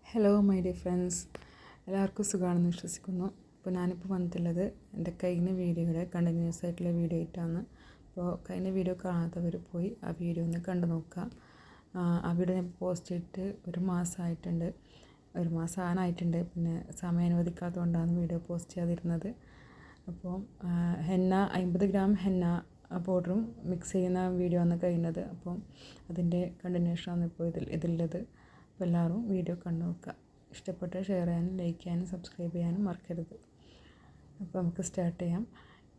Hello my dear friends, എല്ലാവർക്കും സുഖമാണെന്ന് വിശ്വസിക്കുന്നു. അപ്പോൾ ഞാനിപ്പോൾ വന്നിട്ടുള്ളത് എൻ്റെ കഴിഞ്ഞ വീഡിയോയുടെ കണ്ടിന്യൂസ് ആയിട്ടുള്ള വീഡിയോ ആയിട്ടാണ്. അപ്പോൾ കഴിഞ്ഞ വീഡിയോ കാണാത്തവർ പോയി ആ വീഡിയോ ഒന്ന് കണ്ടു നോക്കുക. ആ വീഡിയോ ഞാൻ പോസ്റ്റ് ചെയ്തിട്ട് ഒരു മാസമായിട്ടുണ്ട്, ഒരു മാസം ആനായിട്ടുണ്ട്. പിന്നെ സമയം അനുവദിക്കാത്തതുകൊണ്ടാണ് വീഡിയോ പോസ്റ്റ് ചെയ്യാതിരുന്നത്. അപ്പോൾ ഹെന്ന 50 ഗ്രാം ഹെന്ന പൗഡറും മിക്സ് ചെയ്യുന്ന വീഡിയോ ആണ് കഴിയുന്നത്. അപ്പം അതിൻ്റെ കണ്ടിന്യൂഷനാണ് ഇപ്പോൾ ഇതിലുള്ളത്. അപ്പോൾ എല്ലാവരും വീഡിയോ കണ്ടു നോക്കുക. ഇഷ്ടപ്പെട്ട ഷെയർ ചെയ്യാനും ലൈക്ക് ചെയ്യാനും സബ്സ്ക്രൈബ് ചെയ്യാനും മറക്കരുത്. അപ്പോൾ നമുക്ക് സ്റ്റാർട്ട് ചെയ്യാം.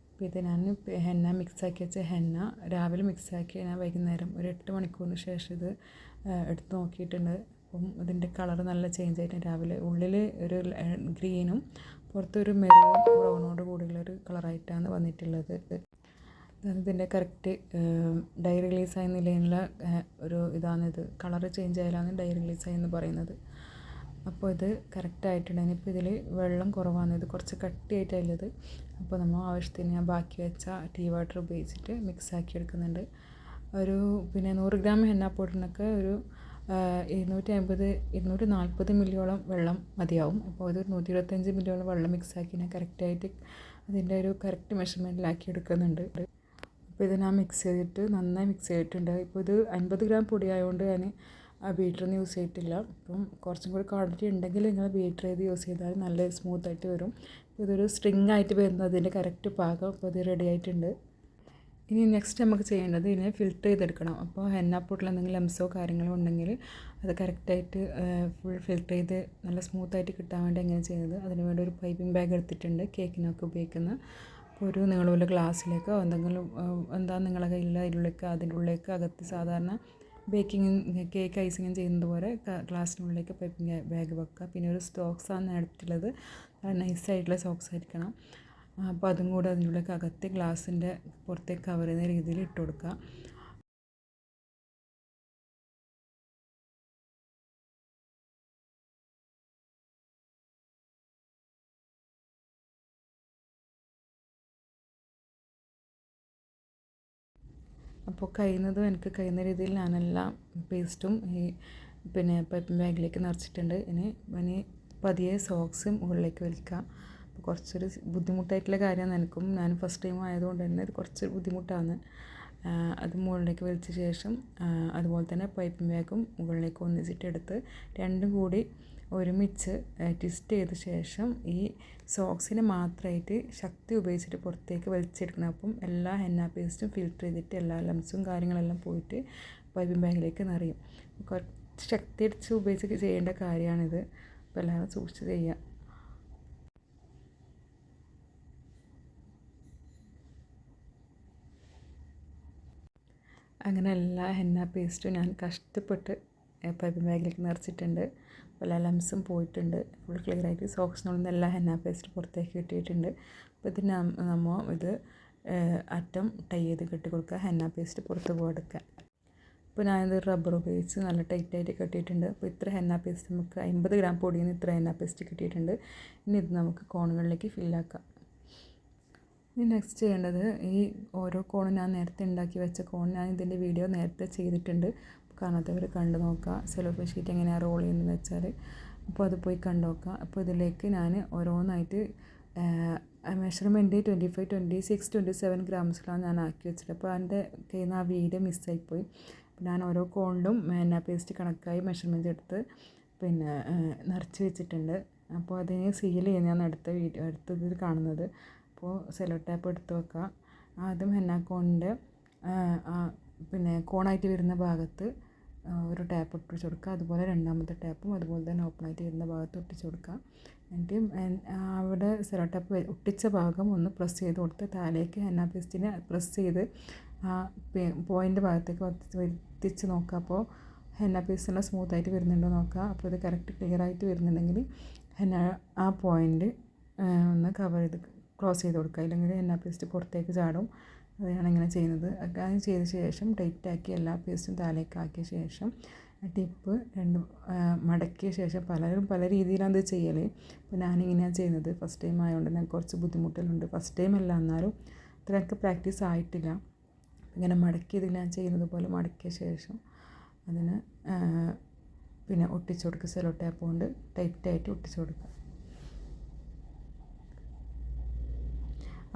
അപ്പോൾ ഇത് ഞാൻ ഹെന്ന മിക്സാക്കി വെച്ച ഹെന്ന രാവിലെ മിക്സാക്കി ഞാൻ വൈകുന്നേരം ഒരു 8 മണിക്കൂറിന് ശേഷം ഇത് എടുത്ത് നോക്കിയിട്ടുണ്ട്. അപ്പം ഇതിൻ്റെ കളർ നല്ല ചേഞ്ച് ആയിട്ട് രാവിലെ ഉള്ളിൽ ഒരു ഗ്രീനും പുറത്തൊരു മെറൂൺ ബ്രൗണോട് കൂടിയുള്ളൊരു കളറായിട്ടാണ് വന്നിട്ടുള്ളത്. ഇതിൻ്റെ കറക്റ്റ് ഡൈ റിലീസായ നിലയിലുള്ള ഒരു ഇതാണിത്. കളർ ചേഞ്ച് ആയാലാണ് ഡൈ റിലീസായി എന്ന് പറയുന്നത്. അപ്പോൾ ഇത് കറക്റ്റായിട്ടുണ്ട്. ഇനിയിപ്പോൾ ഇതിൽ വെള്ളം കുറവാണ്, ഇത് കുറച്ച് കട്ടിയായിട്ടുള്ളത്. അപ്പോൾ നമ്മൾ ആവശ്യത്തിന് ഞാൻ ബാക്കി വെച്ച ടീ വാട്ടർ ഉപയോഗിച്ചിട്ട് മിക്സാക്കി എടുക്കുന്നുണ്ട്. ഒരു 100 ഗ്രാം ഹെന്ന പൗഡറിനൊക്കെ ഒരു 240 മില്ലിയോളം വെള്ളം മതിയാവും. അപ്പോൾ ഇത് 125 മില്ലിയോളം വെള്ളം മിക്സാക്കി ഞാൻ കറക്റ്റായിട്ട് അതിൻ്റെ ഒരു കറക്റ്റ് മെഷർമെൻറ്റിലാക്കി എടുക്കുന്നുണ്ട്. അപ്പോൾ ഇത് ഞാൻ മിക്സ് ചെയ്തിട്ട് നന്നായി മിക്സ് ചെയ്തിട്ടുണ്ട്. ഇപ്പോൾ ഇത് 50 ഗ്രാം പൊടി ആയതുകൊണ്ട് ഞാൻ ആ ബീറ്ററൊന്നും യൂസ് ചെയ്തിട്ടില്ല. അപ്പം കുറച്ചും കൂടി ക്വാണ്ടിറ്റി ഉണ്ടെങ്കിൽ നിങ്ങൾ ബീറ്റർ ചെയ്ത് യൂസ് ചെയ്താൽ നല്ല സ്മൂത്തായിട്ട് വരും. അപ്പോൾ ഇതൊരു സ്ട്രിങ് ആയിട്ട് വരുന്നതിൻ്റെ കറക്റ്റ് പാകം. അപ്പോൾ ഇത് റെഡി ആയിട്ടുണ്ട്. ഇനി നെക്സ്റ്റ് നമുക്ക് ചെയ്യേണ്ടത് ഇതിനെ ഫിൽറ്റർ ചെയ്തെടുക്കണം. അപ്പോൾ ഹെന്ന പൗഡറിൽ എന്തെങ്കിലും ലംസോ കാര്യങ്ങളോ ഉണ്ടെങ്കിൽ അത് കറക്റ്റായിട്ട് ഫുൾ ഫിൽറ്റർ ചെയ്ത് നല്ല സ്മൂത്തായിട്ട് കിട്ടാൻ വേണ്ടി എങ്ങനെ ചെയ്യുന്നത്, അതിന് വേണ്ടി ഒരു പൈപ്പിംഗ് ബാഗ് എടുത്തിട്ടുണ്ട്, കേക്കിനൊക്കെ ഉപയോഗിക്കുന്ന. അപ്പോൾ ഒരു നീളമുള്ള ഗ്ലാസ്സിലേക്കോ എന്തെങ്കിലും നിങ്ങളുടെ കയ്യിലുള്ള അതിൻ്റെ ഉള്ളിലേക്ക് അകത്ത് സാധാരണ കേക്ക് ഐസിങ് ചെയ്യുന്നത് പോലെ ഗ്ലാസ്സിനുള്ളിലേക്ക് പൈപ്പിംഗ് ബാഗ് വെക്കുക. പിന്നെ ഒരു സോക്സാണ് എടുത്തിട്ടുള്ളത്, നൈസായിട്ടുള്ള സോക്സ് ആയിരിക്കണം. അപ്പോൾ അതും കൂടെ അതിനുള്ളിലേക്ക് അകത്ത് ഗ്ലാസിൻ്റെ പുറത്തേക്ക് കവർ ചെയ്യുന്ന രീതിയിൽ ഇട്ട് കൊടുക്കുക. അപ്പോൾ എനിക്ക് കഴിയുന്ന രീതിയിൽ ഞാനെല്ലാം പേസ്റ്റും ഈ പൈപ്പിംഗ് ബാഗിലേക്ക് നിറച്ചിട്ടുണ്ട്. ഇനി പതിയെ സോക്സ് മുകളിലേക്ക് വലിക്കാം. അപ്പോൾ കുറച്ചൊരു ബുദ്ധിമുട്ടായിട്ടുള്ള കാര്യമാണ് എനിക്കും. ഞാൻ ഫസ്റ്റ് ടൈം ആയതുകൊണ്ട് തന്നെ ഇത് കുറച്ച് ബുദ്ധിമുട്ടാണ്. അത് മുകളിലേക്ക് വലിച്ച ശേഷം അതുപോലെ തന്നെ പൈപ്പിംഗ് ബാഗും മുകളിലേക്ക് ഒന്നിച്ചിട്ടെടുത്ത് രണ്ടും കൂടി ഒരുമിച്ച് ട്വിസ്റ്റ് ചെയ്ത ശേഷം ഈ സോക്സിനെ മാത്രമായിട്ട് ശക്തി ഉപയോഗിച്ചിട്ട് പുറത്തേക്ക് വലിച്ചെടുക്കണം. അപ്പം എല്ലാ ഹെന്ന പേസ്റ്റും ഫിൽറ്റർ ചെയ്തിട്ട് എല്ലാ ലംസും കാര്യങ്ങളെല്ലാം പോയിട്ട് പൈപ്പിംഗ് ബാഗിലേക്ക് നിറയും. കുറച്ച് ശക്തി അടിച്ച് ഉപയോഗിച്ച് ചെയ്യേണ്ട കാര്യമാണിത്. അപ്പോൾ എല്ലാവരും സൂക്ഷിച്ച് ചെയ്യുക. അങ്ങനെ എല്ലാ ഹെന്ന പേസ്റ്റും ഞാൻ കഷ്ടപ്പെട്ട് പൈപ്പിംഗ് ബാഗിലേക്ക് നിറച്ചിട്ടുണ്ട്. എല്ലാ ലംസും പോയിട്ടുണ്ട്. ഫുൾ ക്ലിയർ ആയിട്ട് സോക്സിനുള്ളിൽ നിന്ന് എല്ലാ ഹെന്ന പേസ്റ്റ് പുറത്തേക്ക് കിട്ടിയിട്ടുണ്ട്. അപ്പോൾ ഇതിന് നമ്മൾ ഇത് അറ്റം ടൈ ചെയ്ത് കെട്ടി കൊടുക്കുക, ഹെന്ന പേസ്റ്റ് പുറത്ത് പോയെടുക്കുക. അപ്പോൾ ഞാനിത് റബ്ബർ ഉപയോഗിച്ച് നല്ല ടൈറ്റായിട്ട് കെട്ടിയിട്ടുണ്ട്. അപ്പോൾ ഇത്ര ഹെന്ന പേസ്റ്റ് നമുക്ക് 50 ഗ്രാം പൊടിയിൽ നിന്ന് ഇത്ര ഹെന്ന പേസ്റ്റ് കിട്ടിയിട്ടുണ്ട്. ഇനി ഇത് നമുക്ക് കോണുകളിലേക്ക് ഫില്ലാക്കാം. ഇനി നെക്സ്റ്റ് ചെയ്യേണ്ടത് ഈ ഓരോ കോണും ഞാൻ നേരത്തെ ഉണ്ടാക്കി വെച്ച കോൺ ഞാൻ ഇതിൻ്റെ വീഡിയോ നേരത്തെ ചെയ്തിട്ടുണ്ട്. കാണാത്തവർ കണ്ടു നോക്കുക. സെലോഫ ഷീറ്റ് എങ്ങനെയാണ് റോൾ ചെയ്യുന്നതെന്ന് വെച്ചാൽ അപ്പോൾ അത് പോയി കണ്ടു നോക്കുക. അപ്പോൾ ഇതിലേക്ക് ഞാൻ ഓരോന്നായിട്ട് മെഷർമെൻറ്റ് 25, 26, 27 ഗ്രാംസിലാണ് ഞാൻ ആക്കി വെച്ചത്. അപ്പോൾ എൻ്റെ കയ്യിൽ നിന്ന് ആ വീഡിയോ മിസ്സായിപ്പോയി. അപ്പോൾ ഞാൻ ഓരോ കോണിലും ഹെന്ന പേസ്റ്റ് കണക്കായി മെഷർമെൻറ്റ് എടുത്ത് നിറച്ച് വെച്ചിട്ടുണ്ട്. അപ്പോൾ അതിന് സീൽ ചെയ്യുന്നതാണ് അടുത്തതിൽ കാണുന്നത്. അപ്പോൾ സെലോ ടാപ്പ് എടുത്ത് വെക്കുക. ആദ്യം ഹെന്ന കോണിൻ്റെ കോണായിട്ട് വരുന്ന ഭാഗത്ത് ഒരു ടാപ്പ് ഒട്ടിച്ച് കൊടുക്കുക. അതുപോലെ രണ്ടാമത്തെ ടാപ്പും അതുപോലെ തന്നെ ഓപ്പണായിട്ട് വരുന്ന ഭാഗത്ത് ഒട്ടിച്ച് കൊടുക്കുക. എന്നിട്ട് അവിടെ സെലോ ടാപ്പ് ഒട്ടിച്ച ഭാഗം ഒന്ന് പ്രസ് ചെയ്ത് കൊടുത്ത് താഴേക്ക് ഹെന്ന പേസ്റ്റിനെ പ്രസ് ചെയ്ത് ആ പോയിൻ്റ് ഭാഗത്തേക്ക് എത്തിച്ച് നോക്കുക. അപ്പോൾ ഹെന്ന പേസ്റ്റെല്ലാം സ്മൂത്തായിട്ട് വരുന്നുണ്ടോ നോക്കുക. അപ്പോൾ ഇത് കറക്റ്റ് ക്ലിയർ ആയിട്ട് വരുന്നുണ്ടെങ്കിൽ ആ പോയിൻ്റ് ഒന്ന് കവർ ചെയ്ത് ക്ലോസ് ചെയ്ത് കൊടുക്കുക. ഇല്ലെങ്കിൽ ഹെന്ന പേസ്റ്റ് പുറത്തേക്ക് ചാടും. അതാണ് ഇങ്ങനെ ചെയ്യുന്നത്. അങ്ങനെ ചെയ്ത ശേഷം ടൈറ്റാക്കി എല്ലാ പേസ്റ്റും താഴേക്ക് ആക്കിയ ശേഷം ടിപ്പ് മടക്കിയ ശേഷം പലരും പല രീതിയിലാണ് ഇത് ചെയ്യൽ. അപ്പോൾ ഞാനിങ്ങനെയാണ് ചെയ്യുന്നത്. ഫസ്റ്റ് ടൈം ആയതുകൊണ്ട് ഞാൻ കുറച്ച് ബുദ്ധിമുട്ടുകളുണ്ട്. ഫസ്റ്റ് ടൈം അല്ല, എന്നാലും അത്ര എനിക്ക് പ്രാക്ടീസ് ആയിട്ടില്ല. ഇങ്ങനെ മടക്കി ഇതിൽ ഞാൻ ചെയ്യുന്നത് പോലെ മടക്കിയ ശേഷം അതിന് പിന്നെ ഒട്ടിച്ചു കൊടുക്കുക. സെല്ലോ ടാപ്പ് കൊണ്ട് ടൈറ്റായിട്ട് ഒട്ടിച്ചു കൊടുക്കുക.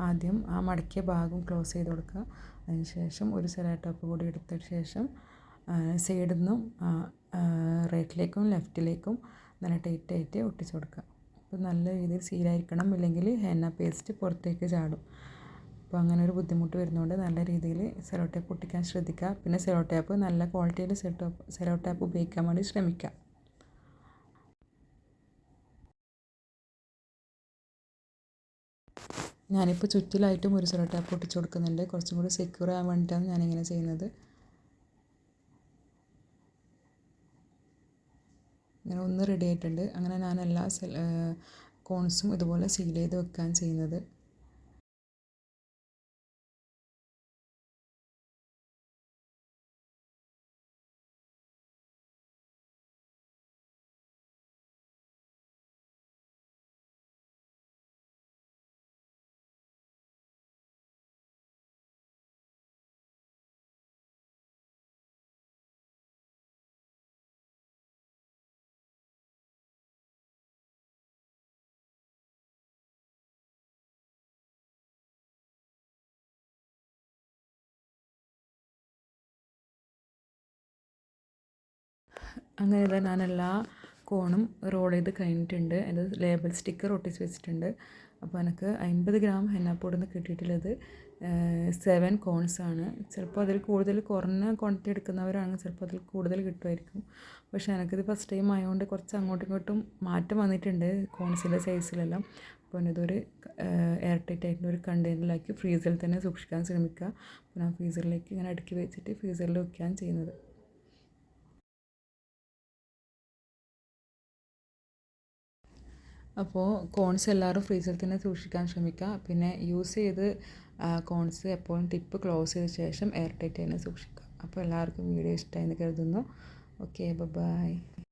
ആദ്യം ആ മടക്കിയ ഭാഗം ക്ലോസ് ചെയ്ത് കൊടുക്കുക. അതിനുശേഷം ഒരു സെല്ലോ ടാപ്പ് കൂടി എടുത്തതിന് ശേഷം സൈഡിൽ നിന്നും റൈറ്റിലേക്കും ലെഫ്റ്റിലേക്കും നല്ല ടൈറ്റായിട്ട് ഒട്ടിച്ചു കൊടുക്കുക. അപ്പോൾ നല്ല രീതിയിൽ സീലായിരിക്കണം, ഇല്ലെങ്കിൽ ഹെന്ന പേസ്റ്റ് പുറത്തേക്ക് ചാടും. അപ്പോൾ അങ്ങനെ ഒരു ബുദ്ധിമുട്ട് വരുന്നതുകൊണ്ട് നല്ല രീതിയിൽ സെല്ലോ ടാപ്പ് ഒട്ടിക്കാൻ ശ്രദ്ധിക്കുക. പിന്നെ സെല്ലോ ടാപ്പ് നല്ല ക്വാളിറ്റിയിൽ സെല്ലോ ടാപ്പ് ഉപയോഗിക്കാൻ വേണ്ടി ശ്രമിക്കുക. ഞാനിപ്പോൾ ചുറ്റിലായിട്ടും ഒരു സെല്ലോ ടാപ്പ് ഒട്ടിച്ചു കൊടുക്കുന്നുണ്ട്. കുറച്ചും കൂടി സെക്യൂർ ആകാൻ വേണ്ടിയിട്ടാണ് ഞാനിങ്ങനെ ചെയ്യുന്നത്. ഇങ്ങനെ ഒന്ന് റെഡി ആയിട്ടുണ്ട്. അങ്ങനെ ഞാൻ എല്ലാ കോൺസും ഇതുപോലെ സീൽ ചെയ്ത് വെക്കാൻ ചെയ്യുന്നത്. അങ്ങനെ ഞാൻ എല്ലാ കോണും റോൾ ചെയ്ത് കഴിഞ്ഞിട്ടുണ്ട്. അത് ലേബൽ സ്റ്റിക്കർ ഒട്ടിച്ച് വെച്ചിട്ടുണ്ട്. അപ്പോൾ എനിക്ക് 50 ഗ്രാം ഹെന്നാപ്പൊടി നിന്ന് കിട്ടിയിട്ടുള്ളത് 7 കോൺസാണ്. ചിലപ്പോൾ അതിൽ കൂടുതൽ കുറഞ്ഞ ക്വാണ്ടിറ്റി എടുക്കുന്നവരാണ് ചിലപ്പോൾ അതിൽ കൂടുതൽ കിട്ടുമായിരിക്കും. പക്ഷേ എനിക്കിത് ഫസ്റ്റ് ടൈം ആയതുകൊണ്ട് കുറച്ച് അങ്ങോട്ടും ഇങ്ങോട്ടും മാറ്റം വന്നിട്ടുണ്ട് കോൺസിൻ്റെ സൈസിലെല്ലാം. അപ്പോൾ ഇതൊരു എയർ ടൈറ്റ് ആയിട്ടുള്ള ഒരു കണ്ടെയ്നറിലാക്കി ഫ്രീസറിൽ തന്നെ സൂക്ഷിക്കാൻ ശ്രമിക്കുക. അപ്പോൾ ഞാൻ ഫ്രീസറിലേക്ക് ഇങ്ങനെ അടുക്കി വെച്ചിട്ട് ഫ്രീസറിൽ വയ്ക്കുകയാണ് ചെയ്യുന്നത്. അപ്പോൾ കോൺസ് എല്ലാവരും ഫ്രീസറിൽ തന്നെ സൂക്ഷിക്കാൻ ശ്രമിക്കുക. പിന്നെ യൂസ് ചെയ്ത് കോൺസ് എപ്പോഴും ടിപ്പ് ക്ലോസ് ചെയ്ത ശേഷം എയർ ടൈറ്റ് തന്നെ സൂക്ഷിക്കുക. അപ്പോൾ എല്ലാവർക്കും വീഡിയോ ഇഷ്ടമായി എന്ന് കരുതുന്നു. Okay, by.